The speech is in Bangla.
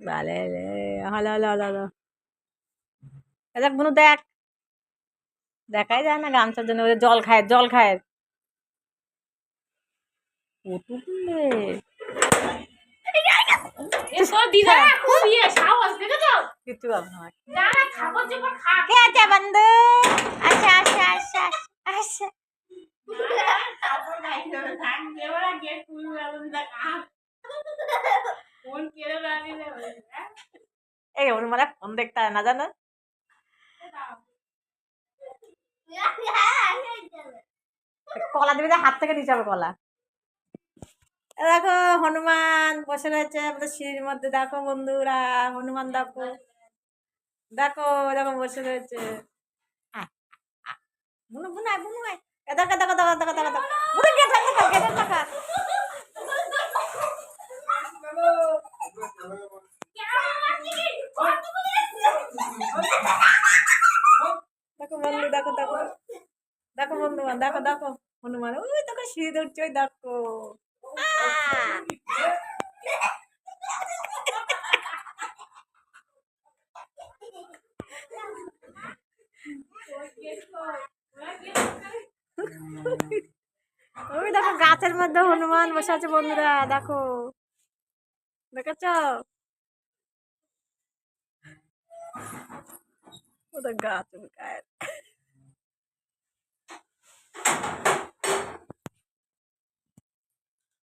বালে রে, হলো হলো হলো হলো। দেখ বুনু দেখ, দেখাই যায় না গামছার জন্য, ওদের জল খায় জল খায়। পুতুলে কিচ্ছু ভাবনা কে আছে বন্ধু? আচ্ছা আচ্ছা আচ্ছা আচ্ছা। এই অনুমালা ফোন দেখতে হয় না জানো? কলা দিবি, হাত থেকে নিচে হবে কলা। দেখো হনুমান বসে রয়েছে আমাদের সিঁড়ির মধ্যে, দেখো বন্ধুরা হনুমান দেখো, দেখো দেখো বসে রয়েছে। বুনু বুনু আয় বুনু আয়, দেখো দেখো দেখো দেখো দেখো দেখো বুনু গেট টাকা গেট টাকা। দেখো বন্ধু দেখো দেখো দেখো বন্ধু দেখো দেখো হনুমান ওই দেখো সিঁড়ি ধরছে, ওই দেখো। ওই দেখো গাছের মধ্যে হনুমান বসে আছে বন্ধুরা, দেখো দেখেছ? ওদের গাছ গায়ে